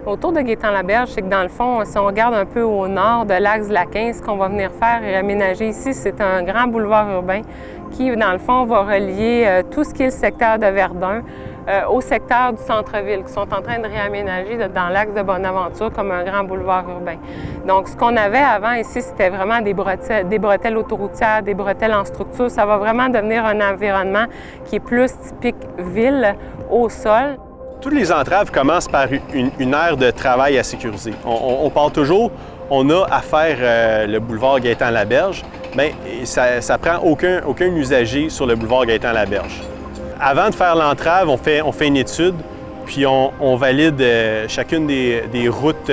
Autour de Gaétan-Laberge, c'est que dans le fond, si on regarde un peu au nord de l'axe de la 15, ce qu'on va venir faire et aménager ici, c'est un grand boulevard urbain qui, dans le fond, va relier tout ce qui est le secteur de Verdun au secteur du centre-ville, qui sont en train de réaménager dans l'axe de Bonaventure comme un grand boulevard urbain. Donc, ce qu'on avait avant ici, c'était vraiment des bretelles autoroutières, des bretelles en structure. Ça va vraiment devenir un environnement qui est plus typique ville au sol. Toutes les entraves commencent par une aire de travail à sécuriser. On part toujours, on a à faire le boulevard Gaétan-Laberge, bien, ça prend aucun usager sur le boulevard Gaétan-Laberge. Avant de faire l'entrave, on fait une étude, puis on valide chacune des routes,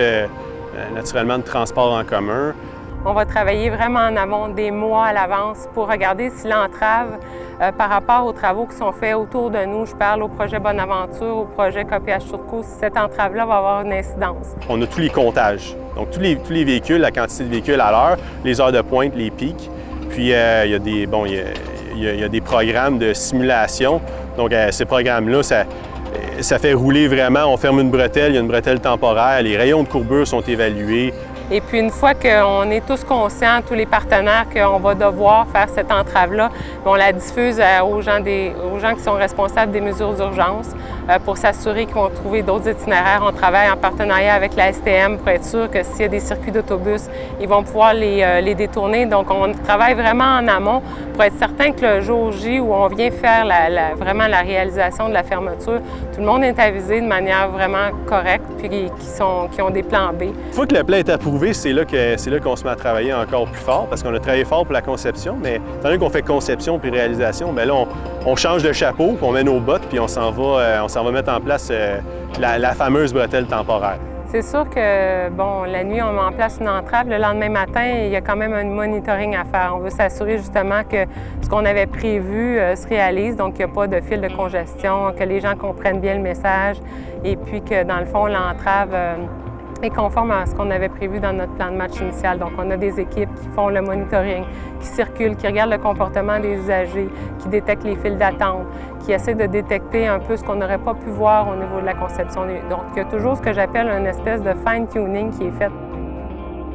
naturellement, de transport en commun. On va travailler vraiment en amont des mois à l'avance pour regarder si l'entrave, par rapport aux travaux qui sont faits autour de nous, je parle au projet Bonaventure, au projet KPH Turcot, si cette entrave-là va avoir une incidence. On a tous les comptages, donc tous les véhicules, la quantité de véhicules à l'heure, les heures de pointe, les pics. Puis il y a des programmes de simulation. Donc ces programmes-là, ça fait rouler vraiment, on ferme une bretelle, il y a une bretelle temporaire, les rayons de courbure sont évalués. Et puis une fois qu'on est tous conscients, tous les partenaires, qu'on va devoir faire cette entrave-là, on la diffuse aux gens qui sont responsables des mesures d'urgence pour s'assurer qu'ils vont trouver d'autres itinéraires. On travaille en partenariat avec la STM pour être sûr que s'il y a des circuits d'autobus, ils vont pouvoir les détourner. Donc on travaille vraiment en amont pour être certain que le jour J où on vient faire vraiment la réalisation de la fermeture, tout le monde est avisé de manière vraiment correcte puis qui ont des plans B. Une fois que le plan est approuvé, c'est là qu'on se met à travailler encore plus fort parce qu'on a travaillé fort pour la conception, mais étant donné qu'on fait conception puis réalisation, bien là, on change de chapeau, puis on met nos bottes, puis on s'en va mettre en place la fameuse bretelle temporaire. C'est sûr que, la nuit, on met en place une entrave. Le lendemain matin, il y a quand même un monitoring à faire. On veut s'assurer justement que ce qu'on avait prévu se réalise, donc qu'il n'y a pas de fil de congestion, que les gens comprennent bien le message et puis que, dans le fond, l'entrave est conforme à ce qu'on avait prévu dans notre plan de match initial. Donc, on a des équipes qui font le monitoring, qui circulent, qui regardent le comportement des usagers, qui détectent les files d'attente, qui essaient de détecter un peu ce qu'on n'aurait pas pu voir au niveau de la conception. Donc, il y a toujours ce que j'appelle une espèce de fine-tuning qui est fait.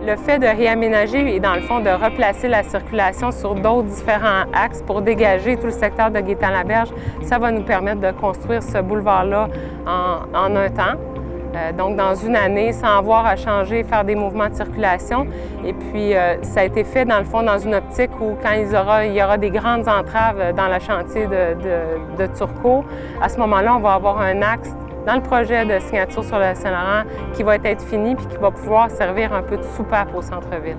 Le fait de réaménager et, dans le fond, de replacer la circulation sur d'autres différents axes pour dégager tout le secteur de Gaétan-Laberge, ça va nous permettre de construire ce boulevard-là en un temps. Donc, dans une année, sans avoir à changer, faire des mouvements de circulation. Et puis, ça a été fait, dans le fond, dans une optique où, quand il y aura des grandes entraves dans le chantier de Turcot, à ce moment-là, on va avoir un axe dans le projet de signature sur le Saint-Laurent qui va être fini puis qui va pouvoir servir un peu de soupape au centre-ville.